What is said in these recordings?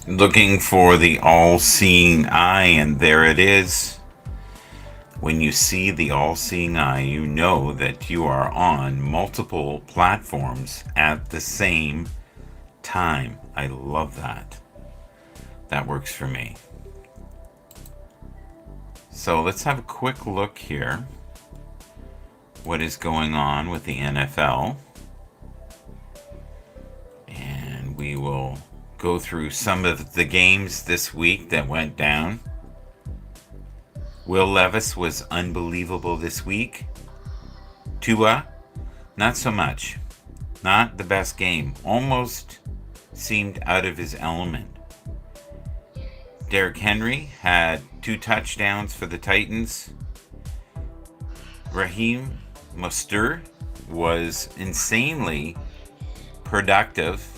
Looking for the all-seeing eye, and there it is. When you see the all-seeing eye, you know that you are on multiple platforms at the same time. I love that. That works for me. So let's have a quick look here. What is going on with the NFL? And we will go through some of the games this week that went down. Will Levis was unbelievable this week. Tua, not so much. Not the best game. Almost seemed out of his element. Derrick Henry had 2 touchdowns for the Titans. Raheem Mostert was insanely productive.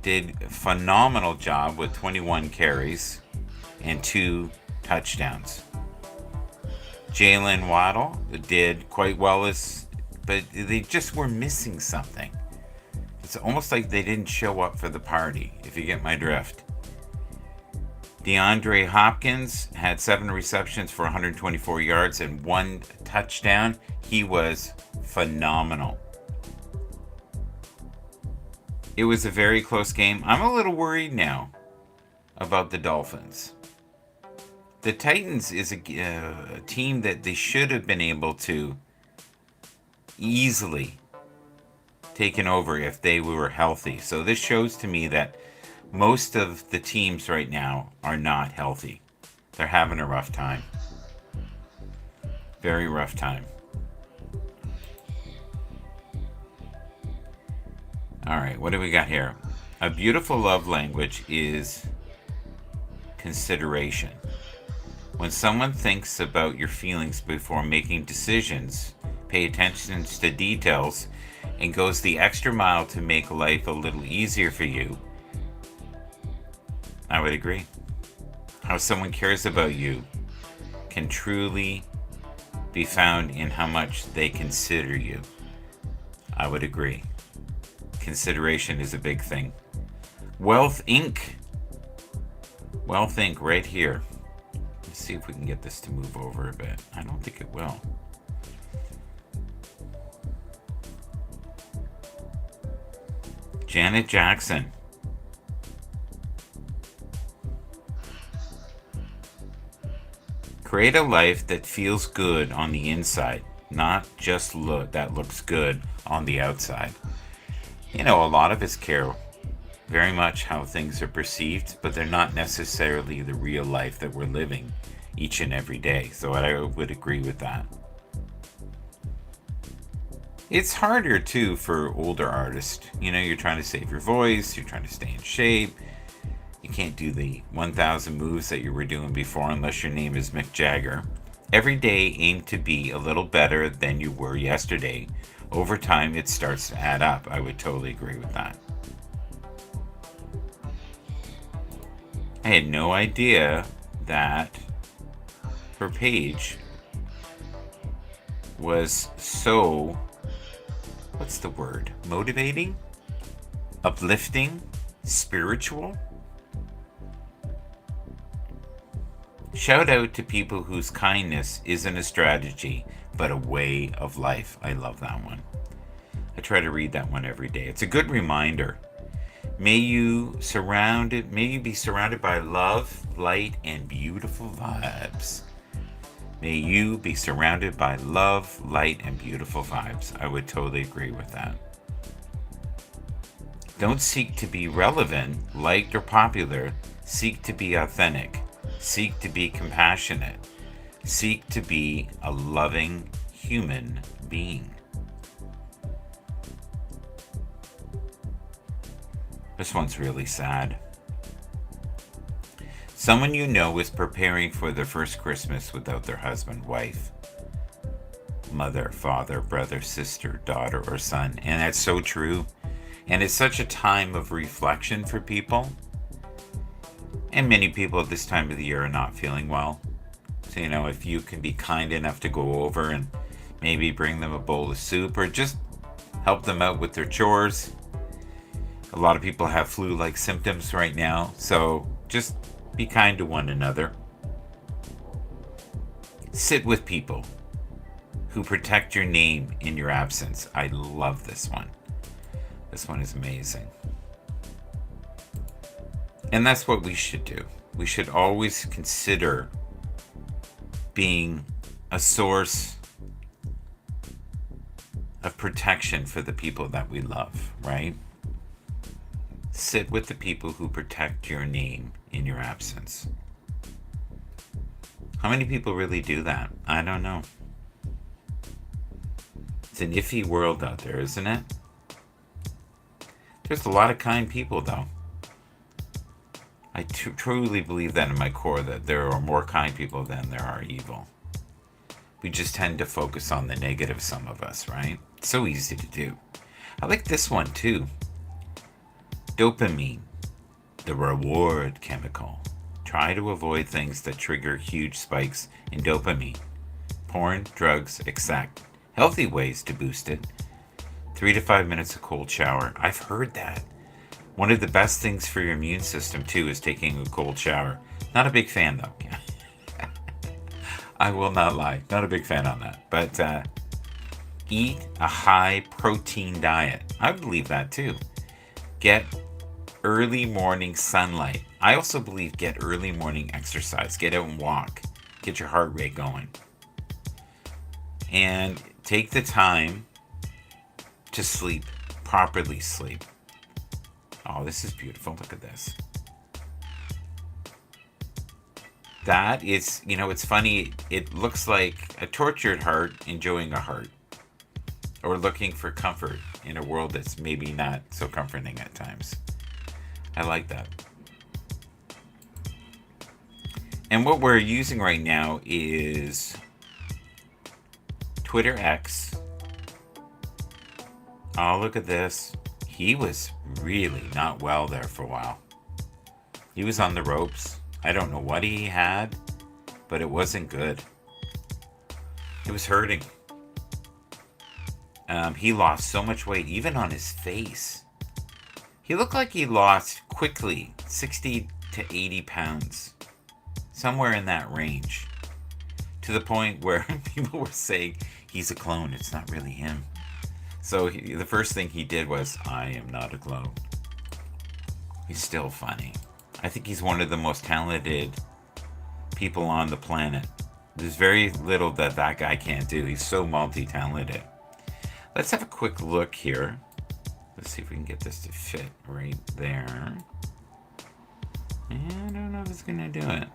Did a phenomenal job with 21 carries and 2 touchdowns. Jalen Waddle did quite well, but they just were missing something. It's almost like they didn't show up for the party, if you get my drift. DeAndre Hopkins had 7 receptions for 124 yards and 1 touchdown. He was phenomenal. It was a very close game. I'm a little worried now about the Dolphins. The Titans is a team that they should have been able to easily taken over if they were healthy. So this shows to me that most of the teams right now are not healthy. They're having a rough time. Very rough time. All right, what do we got here? A beautiful love language is consideration. When someone thinks about your feelings before making decisions, pay attention to details, and goes the extra mile to make life a little easier for you, I would agree. How someone cares about you can truly be found in how much they consider you. I would agree. Consideration is a big thing. Wealth Inc. Wealth Inc. right here. Let's see if we can get this to move over a bit. I don't think it will. Janet Jackson. Create a life that feels good on the inside, not just that looks good on the outside. You know, a lot of us care very much how things are perceived, but they're not necessarily the real life that we're living each and every day. So I would agree with that. It's harder too for older artists. You know, you're trying to save your voice, you're trying to stay in shape. You can't do the 1,000 moves that you were doing before unless your name is Mick Jagger. Every day aim to be a little better than you were yesterday. Over time, it starts to add up. I would totally agree with that. I had no idea that her page was so, what's the word? Motivating? Uplifting? Spiritual? Shout out to people whose kindness isn't a strategy, but a way of life. I love that one. I try to read that one every day. It's a good reminder. May you be surrounded by love, light, and beautiful vibes. May you be surrounded by love, light, and beautiful vibes. I would totally agree with that. Don't seek to be relevant, liked, or popular. Seek to be authentic. Seek to be compassionate. Seek to be a loving human being. This one's really sad. Someone you know is preparing for their first Christmas without their husband, wife, mother, father, brother, sister, daughter, or son. And that's so true. And it's such a time of reflection for people. And many people at this time of the year are not feeling well. So, you know, if you can be kind enough to go over and maybe bring them a bowl of soup or just help them out with their chores, A lot of people have flu-like symptoms right now, so just be kind to one another. Sit with people who protect your name in your absence. I love this one. This one is amazing. And that's what we should do. We should always consider being a source of protection for the people that we love, right? Sit with the people who protect your name in your absence. How many people really do that? I don't know. It's an iffy world out there, isn't it? There's a lot of kind people, though. I truly believe that in my core, that there are more kind people than there are evil. We just tend to focus on the negative, some of us, right? It's so easy to do. I like this one, too. Dopamine, the reward chemical. Try to avoid things that trigger huge spikes in dopamine. Porn, drugs, etc. Healthy ways to boost it. 3 to 5 minutes of cold shower. I've heard that. One of the best things for your immune system, too, is taking a cold shower. Not a big fan, though. I will not lie. Not a big fan on that. But eat a high-protein diet. I believe that, too. Get early morning sunlight. I also believe get early morning exercise. Get out and walk. Get your heart rate going. And take the time to sleep. Properly sleep. Oh, this is beautiful. Look at this. That is, it's funny. It looks like a tortured heart enjoying a heart. Or looking for comfort in a world that's maybe not so comforting at times. I like that. And what we're using right now is Twitter X. Oh, look at this. He was really not well there for a while. He was on the ropes. I don't know what he had, but it wasn't good. It was hurting. He lost so much weight, even on his face. He looked like he lost quickly 60 to 80 pounds. Somewhere in that range. To the point where people were saying, he's a clone, it's not really him. So the first thing he did was, I am not a clone. He's still funny. I think he's one of the most talented people on the planet. There's very little that guy can't do. He's so multi-talented. Let's have a quick look here. Let's see if we can get this to fit right there. I don't know if it's going to do it.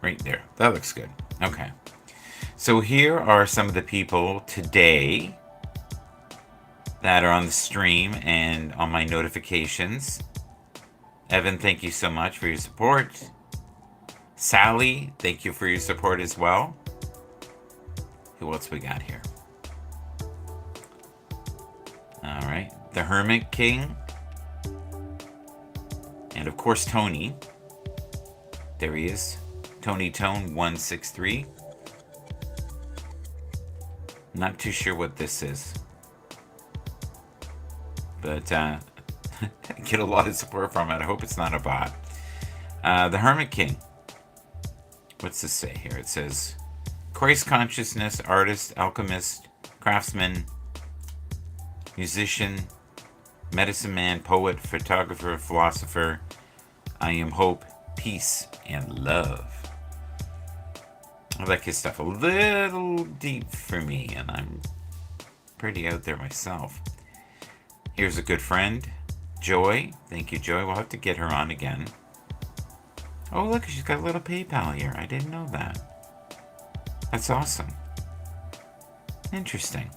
Right there. That looks good. Okay. So here are some of the people today that are on the stream and on my notifications. Evan, thank you so much for your support. Sally, thank you for your support as well. Who else we got here? All right. The Hermit King. And of course, Tony. There he is. Tony Tone 163. Not too sure what this is. But I get a lot of support from it. I hope it's not a bot. The Hermit King. What's this say here? It says, Christ consciousness, artist, alchemist, craftsman, musician, medicine man, poet, photographer, philosopher. I am hope, peace, and love. I like his stuff a little deep for me, and I'm pretty out there myself. Here's a good friend, Joy. Thank you, Joy. We'll have to get her on again. Oh, look, she's got a little PayPal here. I didn't know that. That's awesome. Interesting.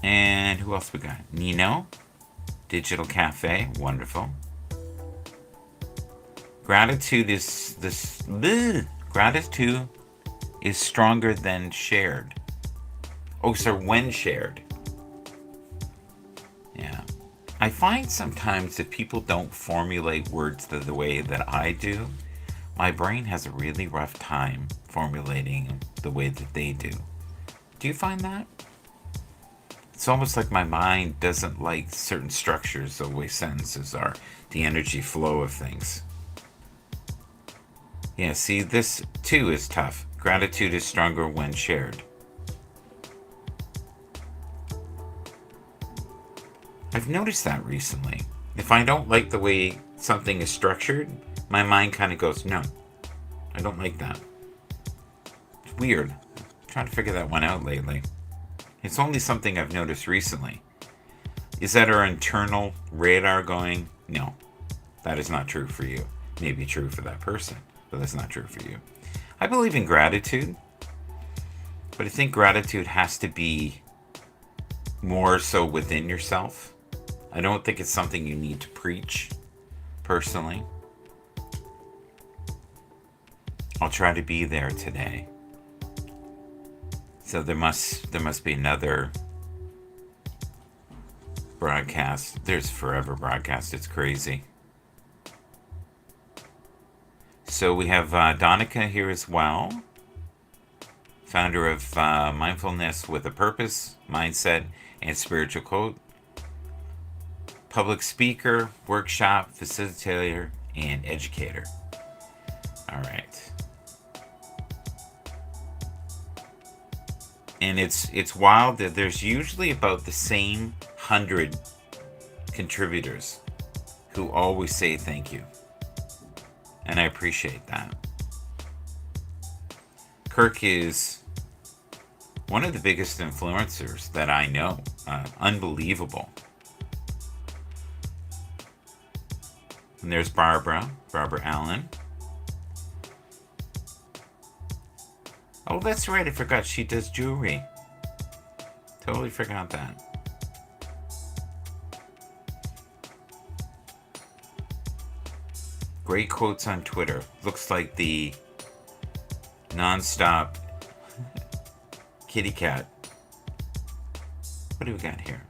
And who else we got? Nino, Digital Cafe. Wonderful. Gratitude is gratitude is stronger than shared. Oh, so when shared. Yeah. I find sometimes if people don't formulate words the way that I do, my brain has a really rough time formulating the way that they do. Do you find that? It's almost like my mind doesn't like certain structures the way sentences are, the energy flow of things. Yeah, see, this too is tough. Gratitude is stronger when shared. I've noticed that recently. If I don't like the way something is structured, my mind kind of goes, no, I don't like that. It's weird. I'm trying to figure that one out lately. It's only something I've noticed recently. Is that our internal radar going, no, that is not true for you. Maybe true for that person, but that's not true for you. I believe in gratitude, but I think gratitude has to be more so within yourself. I don't think it's something you need to preach, personally. I'll try to be there today. So there must be another broadcast. There's forever broadcast. It's crazy. So we have Donica here as well, founder of Mindfulness with a Purpose, Mindset, and Spiritual Code. Public speaker, workshop, facilitator, and educator. All right. And it's wild that there's usually about the same 100 contributors who always say thank you. And I appreciate that. Kirk is one of the biggest influencers that I know. Unbelievable. And there's Barbara Allen. Oh, that's right. I forgot she does jewelry. Totally forgot that. Great quotes on Twitter. Looks like the non-stop kitty cat. What do we got here?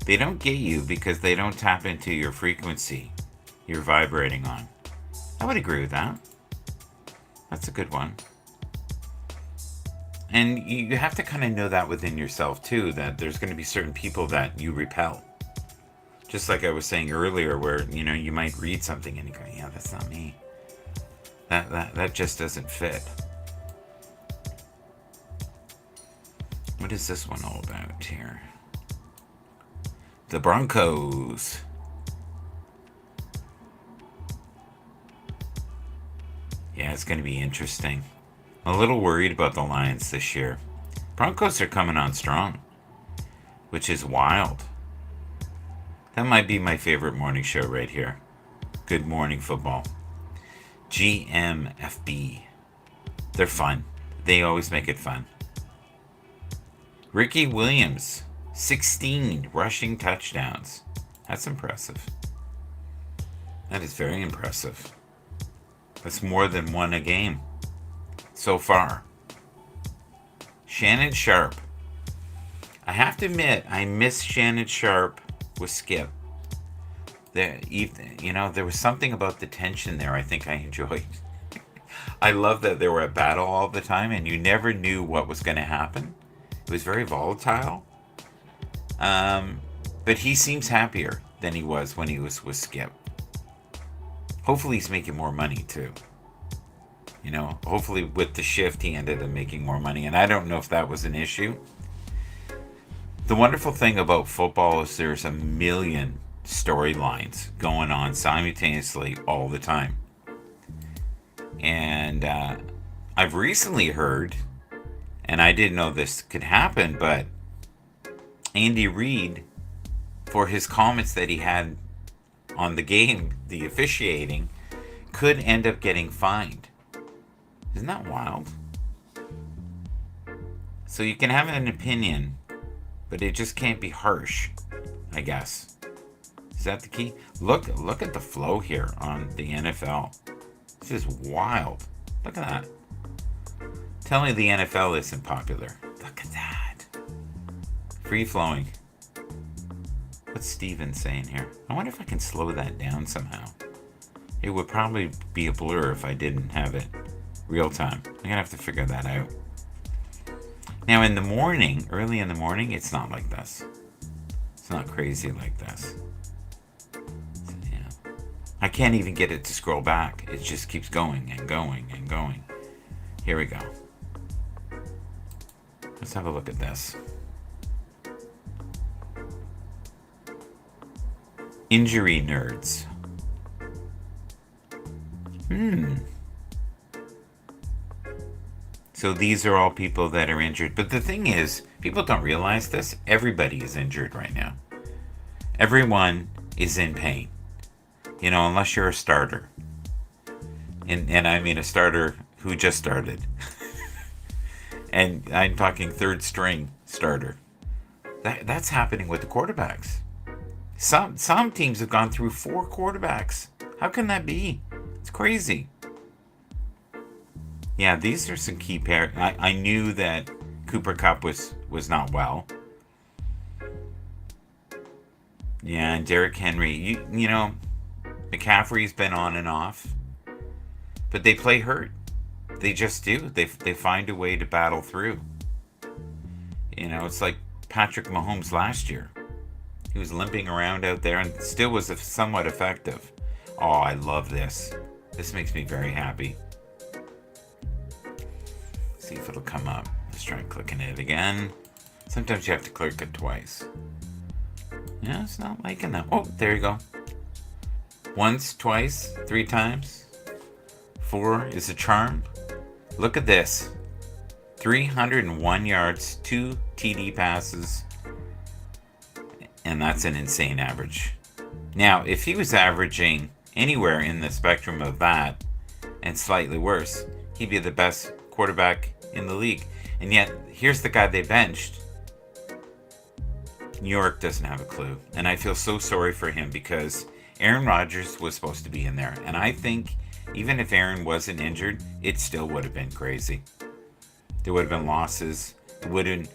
They don't get you because they don't tap into your frequency you're vibrating on. I would agree with that. That's a good one. And you have to kind of know that within yourself too, that there's going to be certain people that you repel. Just like I was saying earlier, where you might read something and you go, yeah, that's not me. That just doesn't fit. What is this one all about here? The Broncos. Yeah, it's going to be interesting. I'm a little worried about the Lions this year. Broncos are coming on strong, which is wild. That might be my favorite morning show right here. Good Morning Football. GMFB. They're fun. They always make it fun. Ricky Williams. 16 rushing touchdowns. That's impressive. That is very impressive. That's more than one a game so far. Shannon Sharp. I have to admit, I miss Shannon Sharp with Skip. There was something about the tension there I think I enjoyed. I love that they were at battle all the time and you never knew what was going to happen. It was very volatile. But he seems happier than he was when he was with Skip. Hopefully he's making more money too. Hopefully with the shift he ended up making more money. And I don't know if that was an issue. The wonderful thing about football is there's a million storylines going on simultaneously all the time. And I've recently heard, and I didn't know this could happen, but Andy Reid, for his comments that he had on the game, the officiating, could end up getting fined. Isn't that wild? So you can have an opinion, but it just can't be harsh, I guess. Is that the key? Look at the flow here on the NFL. This is wild. Look at that. Tell me the NFL isn't popular. Look at that. Free flowing. What's Steven saying here? I wonder if I can slow that down somehow. It would probably be a blur if I didn't have it Real time. I'm going to have to figure that out. Now, in the morning, early in the morning, it's not like this. It's not crazy like this. So, yeah. I can't even get it to scroll back. It just keeps going and going and going. Here we go. Let's have a look at this. Injury nerds. So these are all people that are injured. But the thing is, people don't realize this. Everybody is injured right now. Everyone is in pain. You know, unless you're a starter. And I mean a starter who just started. And I'm talking third string starter. That's happening with the quarterbacks. Some teams have gone through 4 quarterbacks. How can that be? It's crazy. Yeah, these are some key pairs. I knew that Cooper Kupp was not well. Yeah, and Derrick Henry. You know, McCaffrey's been on and off. But they play hurt. They just do. They find a way to battle through. You know, it's like Patrick Mahomes last year. He was limping around out there and still was somewhat effective. Oh, I love this. This makes me very happy. See if it'll come up. Let's try clicking it again. Sometimes you have to click it twice. Yeah, it's not liking that. Oh, there you go. Once, twice, 3 times. 4 is a charm. Look at this. 301 yards, 2 TD passes. And that's an insane average. Now, if he was averaging anywhere in the spectrum of that and slightly worse, he'd be the best quarterback in the league. And yet, here's the guy they benched. New York doesn't have a clue. And I feel so sorry for him because Aaron Rodgers was supposed to be in there. And I think even if Aaron wasn't injured, it still would have been crazy. There would have been losses. It wouldn't.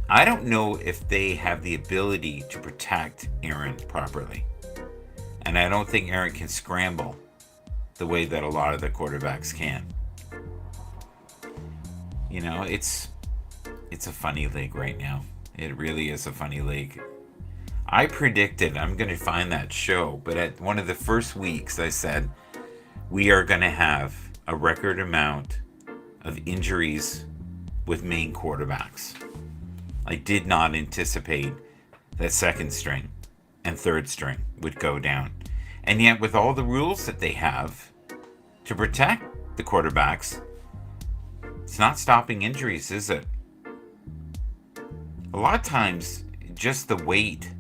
I don't know if they have the ability to protect Aaron properly. And I don't think Aaron can scramble the way that a lot of the quarterbacks can. You know, it's a funny league right now. It really is a funny league. I predicted, I'm going to find that show, but at one of the first weeks I said, we are going to have a record amount of injuries with main quarterbacks. I did not anticipate that second string and third string would go down. And yet with all the rules that they have to protect the quarterbacks, it's not stopping injuries, is it? A lot of times, just the weight,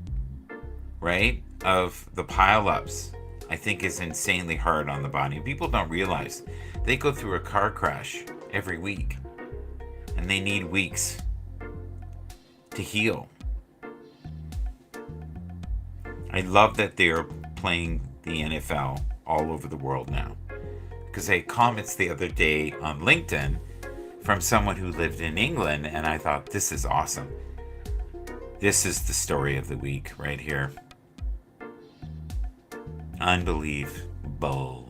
right, of the pile-ups, I think is insanely hard on the body. People don't realize they go through a car crash every week, and they need weeks to heal. I love that they're playing the NFL all over the world now, because I comments the other day on LinkedIn from someone who lived in England, and I thought, this is awesome. This is the story of the week right here. Unbelievable,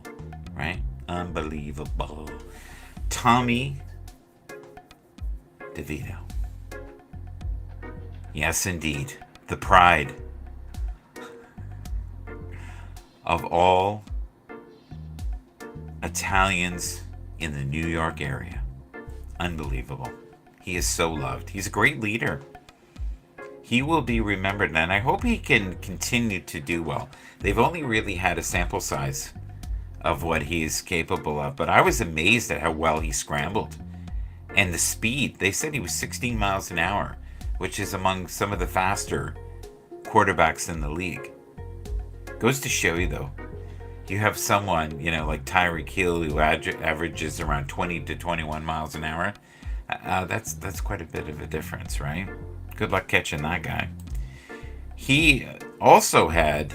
right? Unbelievable. Tommy DeVito. Yes, indeed. The pride of all Italians in the New York area. Unbelievable. He is so loved. He's a great leader. He will be remembered, and I hope he can continue to do well. They've only really had a sample size of what he's capable of, but I was amazed at how well he scrambled. And the speed, they said he was 16 miles an hour, which is among some of the faster quarterbacks in the league. Goes to show you, though, you have someone, you know, like Tyreek Hill, who averages around 20 to 21 miles an hour. That's quite a bit of a difference, right? Good luck catching that guy. He also had,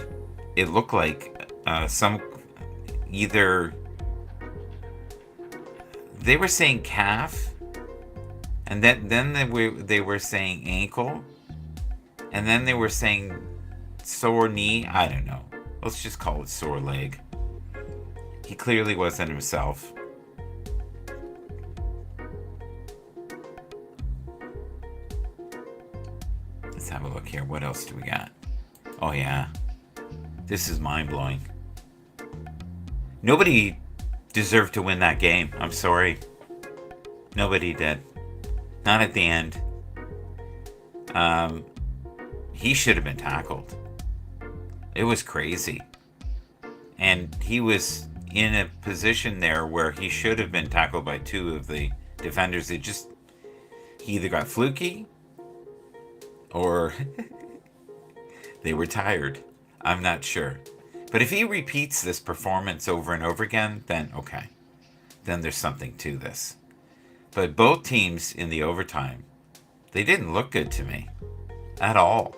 it looked like, some either, they were saying calf, and then they were saying ankle, and then they were saying sore knee. I don't know. Let's just call it sore leg. He clearly wasn't himself. Let's have a look here. What else do we got? Oh, yeah. This is mind-blowing. Nobody deserved to win that game. I'm sorry. Nobody did. Not at the end. He should have been tackled. It was crazy. And he was in a position there where he should have been tackled by two of the defenders. He either got fluky or they were tired. I'm not sure. But if he repeats this performance over and over again, then okay. Then there's something to this. But both teams in the overtime, they didn't look good to me at all.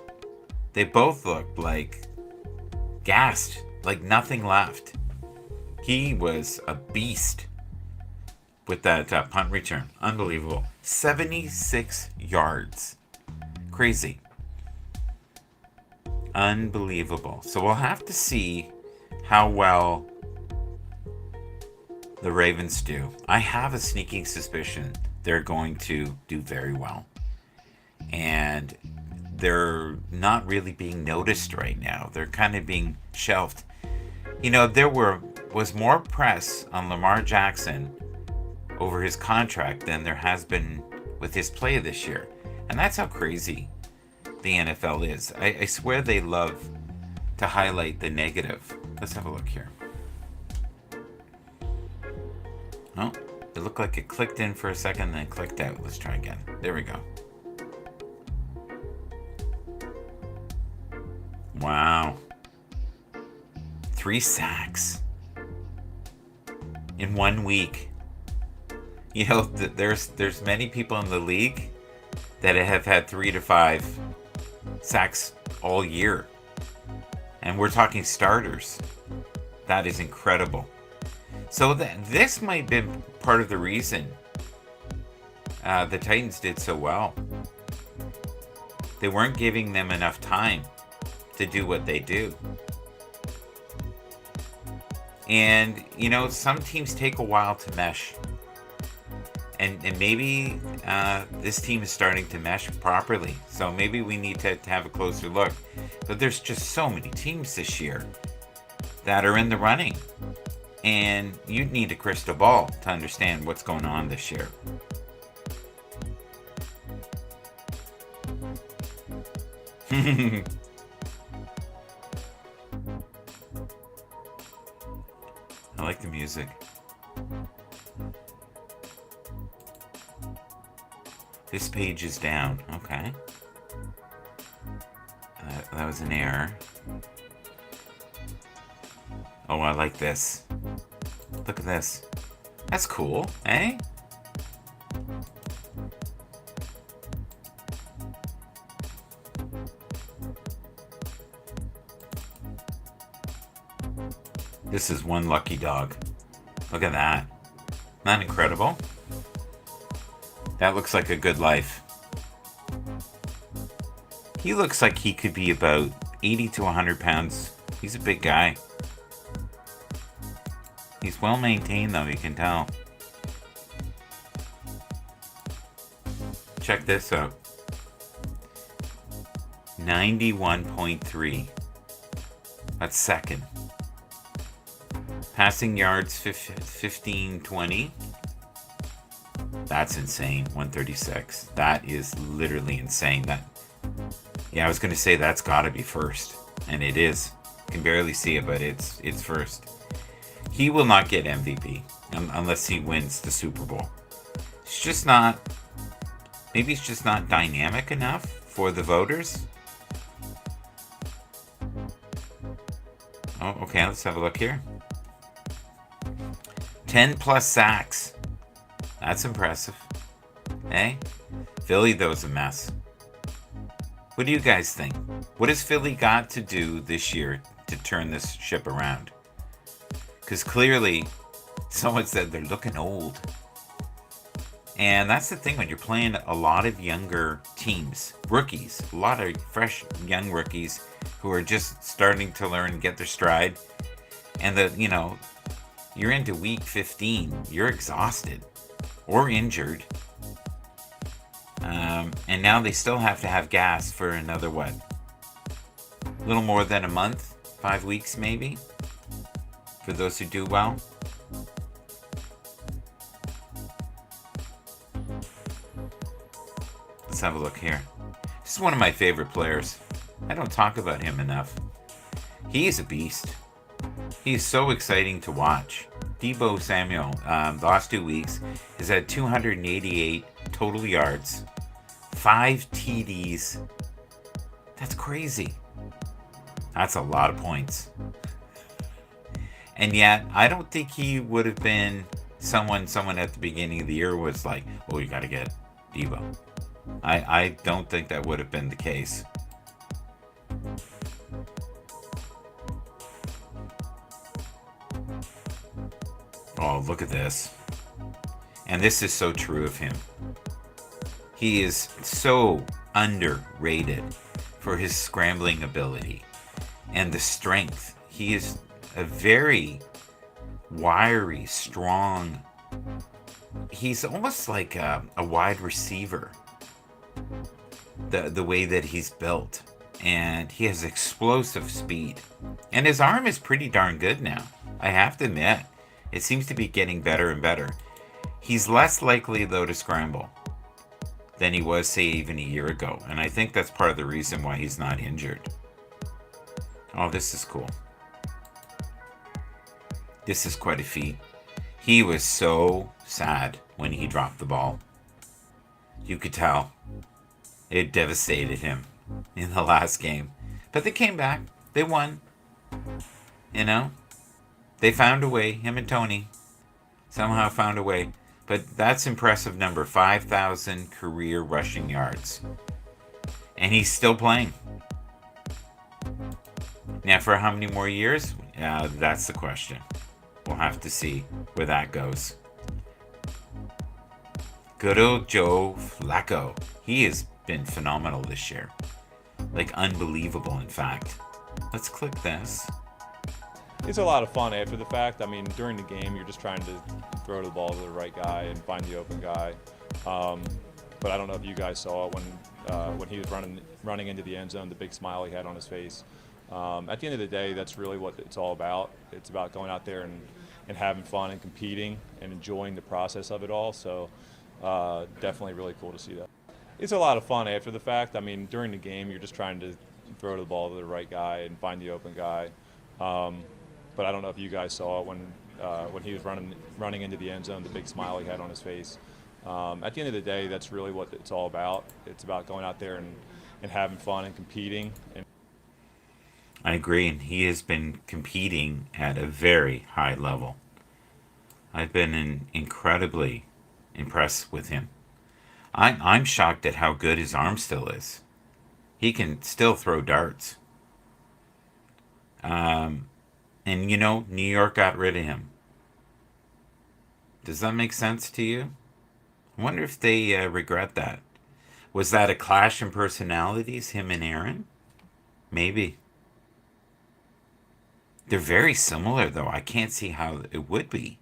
They both looked like gassed, like nothing left. He was a beast with that punt return. Unbelievable. 76 yards. Crazy. Unbelievable. So we'll have to see how well the Ravens do. I have a sneaking suspicion they're going to do very well. And they're not really being noticed right now. They're kind of being shelved. You know, there was more press on Lamar Jackson over his contract than there has been with his play this year. And that's how crazy the NFL is. I swear they love to highlight the negative. Let's have a look here. Oh, it looked like it clicked in for a second, then clicked out. Let's try again. There we go. Wow. 3 sacks in 1 week. You know, there's many people in the league that have had 3 to 5 sacks all year. And we're talking starters. That is incredible. So this might have been part of the reason the Titans did so well. They weren't giving them enough time to do what they do. And, you know, some teams take a while to mesh. And maybe this team is starting to mesh properly. So maybe we need to have a closer look. But there's just so many teams this year that are in the running. And you need a crystal ball to understand what's going on this year. I like the music. This page is down. Okay. That was an error. Oh, I like this. Look at this. That's cool, eh? This is one lucky dog. Look at that. Isn't that incredible? That looks like a good life. He looks like he could be about 80 to 100 pounds. He's a big guy. He's well maintained though, you can tell. Check this out. 91.3. That's second. Passing yards 1520. That's insane. 136. That is literally insane. Yeah, I was going to say that's got to be first, and it is. You can barely see it, but it's first. He will not get MVP unless he wins the Super Bowl. It's just not. Maybe it's just not dynamic enough for the voters. Oh, okay. Let's have a look here. 10 plus sacks. That's impressive. Eh? Philly, though, is a mess. What do you guys think? What has Philly got to do this year to turn this ship around? Because clearly, someone said they're looking old. And that's the thing when you're playing a lot of younger teams, rookies, a lot of fresh young rookies who are just starting to learn and get their stride. And you're into week 15, you're exhausted or injured. And now they still have to have gas for another, what? A little more than a month? 5 weeks, maybe? For those who do well? Let's have a look here. This is one of my favorite players. I don't talk about him enough. He is a beast. He's so exciting to watch. Deebo Samuel, the last 2 weeks, has had 288 total yards, 5 TDs. That's crazy. That's a lot of points. And yet, I don't think he would have been someone at the beginning of the year was like, oh, you got to get Deebo. I don't think that would have been the case. Oh, look at this. And this is so true of him. He is so underrated for his scrambling ability and the strength. He is a very wiry, strong. He's almost like a wide receiver. The way that he's built. And he has explosive speed. And his arm is pretty darn good now. I have to admit. It seems to be getting better and better. He's less likely, though, to scramble than he was, say, even a year ago. And I think that's part of the reason why he's not injured. Oh, this is cool. This is quite a feat. He was so sad when he dropped the ball. You could tell. It devastated him in the last game. But they came back. They won. You know? They found a way. Him and Tony somehow found a way. But that's impressive number. 5,000 career rushing yards. And he's still playing. Now, for how many more years? That's the question. We'll have to see where that goes. Good old Joe Flacco. He has been phenomenal this year. Like, unbelievable, in fact. Let's click this. It's a lot of fun after the fact. I mean, during the game, you're just trying to throw the ball to the right guy and find the open guy. But I don't know if you guys saw it when he was running into the end zone, the big smile he had on his face. At the end of the day, that's really what it's all about. It's about going out there and having fun and competing and enjoying the process of it all. So definitely really cool to see that. It's a lot of fun after the fact. I mean, during the game, you're just trying to throw the ball to the right guy and find the open guy. But I don't know if you guys saw it when he was running into the end zone, the big smile he had on his face. At the end of the day, that's really what it's all about. It's about going out there and having fun and competing. I agree, and he has been competing at a very high level. I've been incredibly impressed with him. I'm shocked at how good his arm still is. He can still throw darts. And you know, New York got rid of him. Does that make sense to you? I wonder if they regret that. Was that a clash in personalities, him and Aaron? Maybe. They're very similar, though. I can't see how it would be.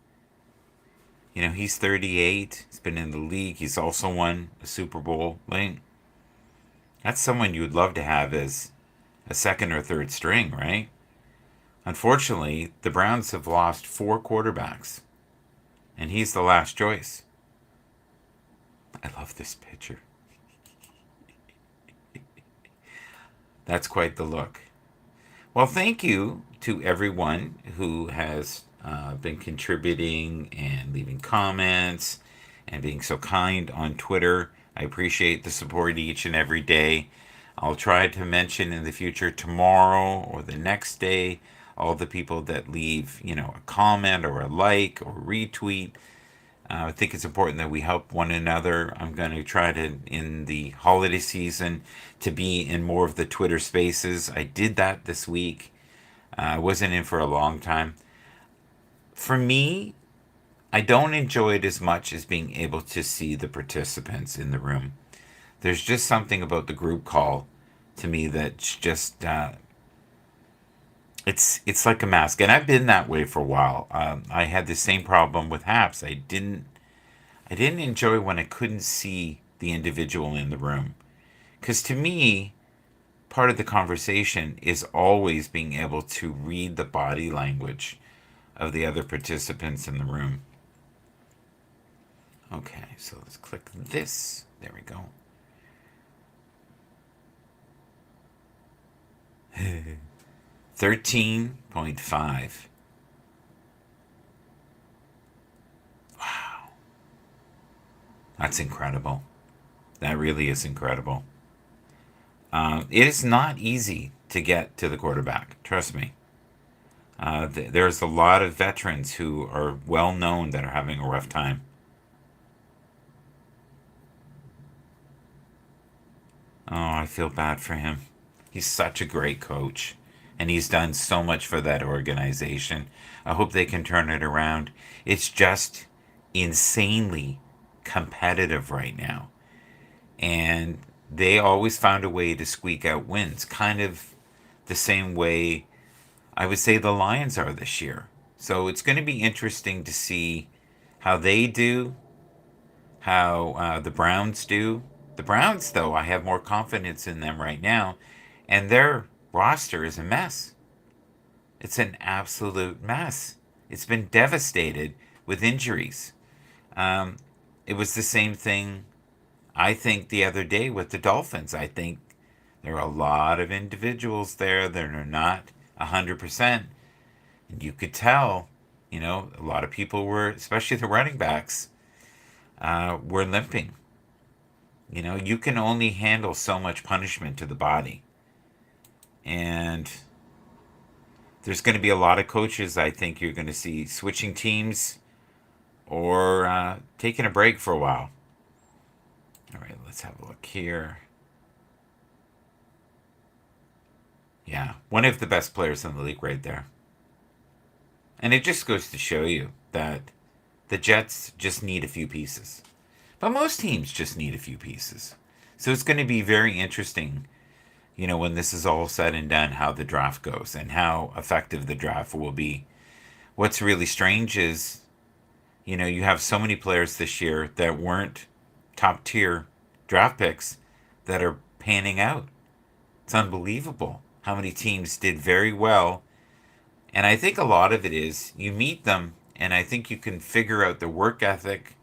You know, he's 38. He's been in the league. He's also won a Super Bowl. Like, that's someone you would love to have as a second or third string, right? Unfortunately, the Browns have lost 4 quarterbacks, and he's the last choice. I love this picture. That's quite the look. Well, thank you to everyone who has been contributing and leaving comments and being so kind on Twitter. I appreciate the support each and every day. I'll try to mention in the future, tomorrow or the next day, all the people that leave, you know, a comment or a like or retweet. I think it's important that we help one another. I'm going to try to, in the holiday season, to be in more of the Twitter spaces. I did that this week. I wasn't in for a long time. For me, I don't enjoy it as much as being able to see the participants in the room. There's just something about the group call to me that's just it's like a mask, and I've been that way for a while. I had the same problem with Haps. I didn't enjoy when I couldn't see the individual in the room. Because to me, part of the conversation is always being able to read the body language of the other participants in the room. Okay, so let's click this. There we go. 13.5. Wow. That's incredible. That really is incredible. It is not easy to get to the quarterback. Trust me. There's a lot of veterans who are well known that are having a rough time. Oh, I feel bad for him. He's such a great coach, and he's done so much for that organization. I hope they can turn it around. It's just insanely competitive right now, and they always found a way to squeak out wins, kind of the same way I would say the Lions are this year. So it's going to be interesting to see how they do, how the Browns do. The Browns, though, I have more confidence in them right now, and their roster is a mess. It's an absolute mess. It's been devastated with injuries. Um, it was the same thing, I think, the other day with the Dolphins. I think there are a lot of individuals there that are not 100%. And you could tell, a lot of people were, especially the running backs, were limping. You can only handle so much punishment to the body. And there's going to be a lot of coaches, I think you're going to see switching teams or taking a break for a while. All right, let's have a look here. Yeah, one of the best players in the league right there. And it just goes to show you that the Jets just need a few pieces. But most teams just need a few pieces. So it's going to be very interesting, when this is all said and done, how the draft goes and how effective the draft will be. What's really strange is, you have so many players this year that weren't top tier draft picks that are panning out. It's unbelievable how many teams did very well. And I think a lot of it is you meet them, and I think you can figure out their work ethic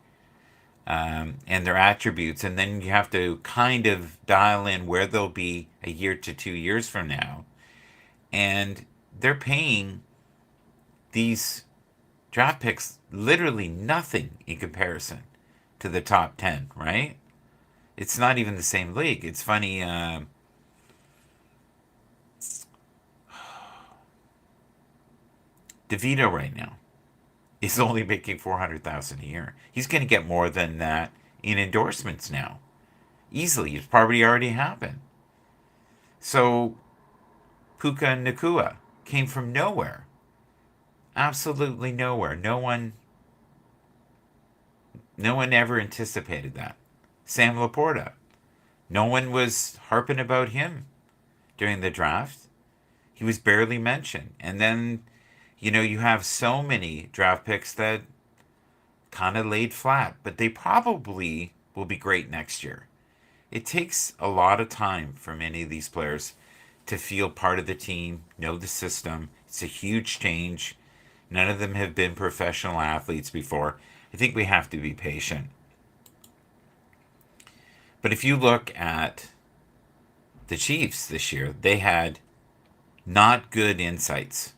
and their attributes, and then you have to kind of dial in where they'll be a year to 2 years from now. And they're paying these draft picks literally nothing in comparison to the top 10, right? It's not even the same league. It's funny. DeVito right now is only making $400,000 a year. He's going to get more than that in endorsements now, easily. It's probably already happened. So Puka Nacua came from nowhere, absolutely nowhere. No one ever anticipated that. Sam Laporta, no one was harping about him during the draft. He was barely mentioned, and then you have so many draft picks that kind of laid flat, but they probably will be great next year. It takes a lot of time for many of these players to feel part of the team, know the system. It's a huge change. None of them have been professional athletes before. I think we have to be patient. But if you look at the Chiefs this year, they had not good insights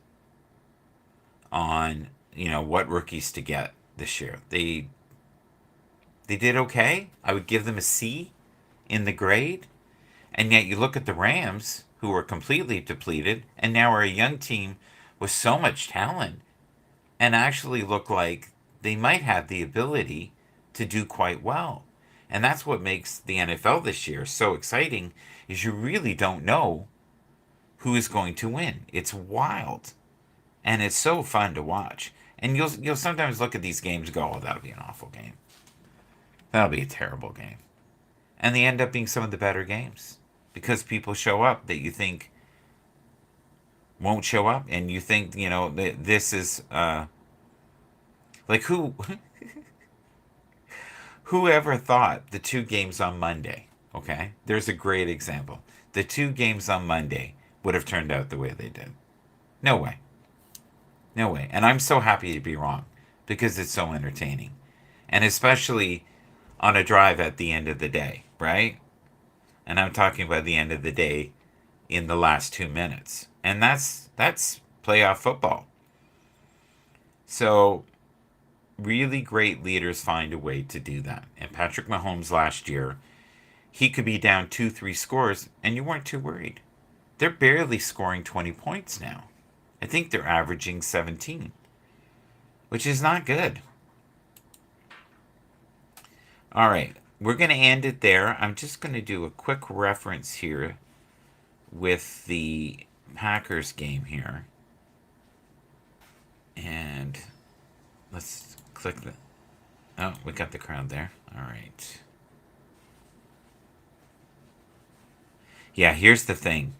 on what rookies to get this year. They did okay. I would give them a C in the grade. And yet you look at the Rams, who were completely depleted and now are a young team with so much talent and actually look like they might have the ability to do quite well. And that's what makes the NFL this year so exciting, is you really don't know who is going to win. It's wild. And it's so fun to watch. And you'll sometimes look at these games and go, oh, that'll be an awful game. That'll be a terrible game. And they end up being some of the better games. Because people show up that you think won't show up. And you think, this is... like who Whoever thought the two games on Monday, okay? There's a great example. The two games on Monday would have turned out the way they did. No way. No way. And I'm so happy to be wrong because it's so entertaining. And especially on a drive at the end of the day, right? And I'm talking about the end of the day in the last 2 minutes. And that's playoff football. So really great leaders find a way to do that. And Patrick Mahomes last year, he could be down 2-3 scores and you weren't too worried. They're barely scoring 20 points now. I think they're averaging 17, which is not good. All right, we're going to end it there. I'm just going to do a quick reference here with the Packers game here. And let's click the... Oh, we got the crowd there. All right. Yeah, here's the thing.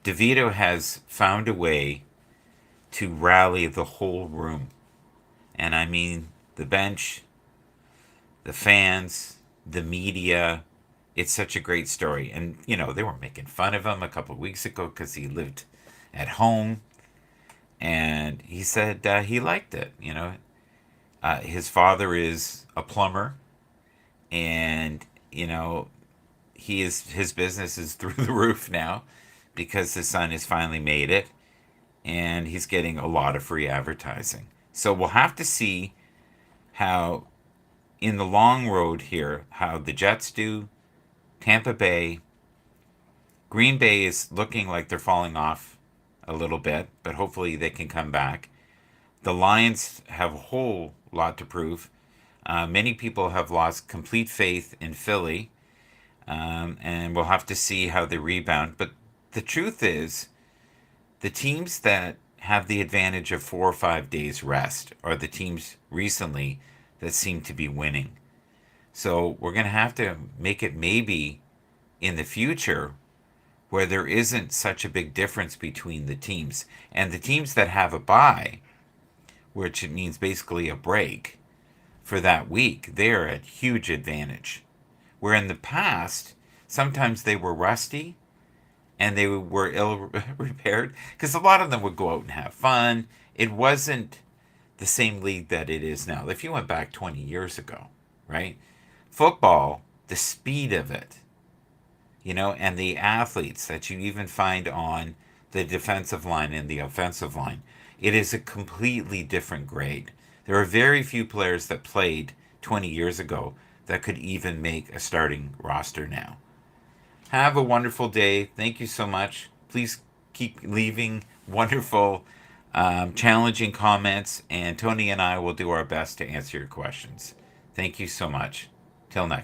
DeVito has found a way to rally the whole room. And I mean the bench, the fans, the media. It's such a great story. And, you know, they were making fun of him a couple of weeks ago because he lived at home. And he said he liked it, you know. His father is a plumber. And, you know, his business is through the roof now because his son has finally made it. And he's getting a lot of free advertising. So we'll have to see how, in the long road here, how the Jets do, Tampa Bay, Green Bay is looking like they're falling off a little bit, but hopefully they can come back. The Lions have a whole lot to prove. Many people have lost complete faith in Philly, and we'll have to see how they rebound. But the truth is, the teams that have the advantage of 4 or 5 days rest are the teams recently that seem to be winning. So we're going to have to make it maybe in the future where there isn't such a big difference between the teams. And the teams that have a bye, which it means basically a break for that week, they're at huge advantage. Where in the past, sometimes they were rusty and they were ill repaired because a lot of them would go out and have fun. It wasn't the same league that it is now. If you went back 20 years ago, right? Football, the speed of it, you know, and the athletes that you even find on the defensive line and the offensive line, it is a completely different grade. There are very few players that played 20 years ago that could even make a starting roster now. Have a wonderful day. Thank you so much. Please keep leaving wonderful, challenging comments, and Tony and I will do our best to answer your questions. Thank you so much. Till next.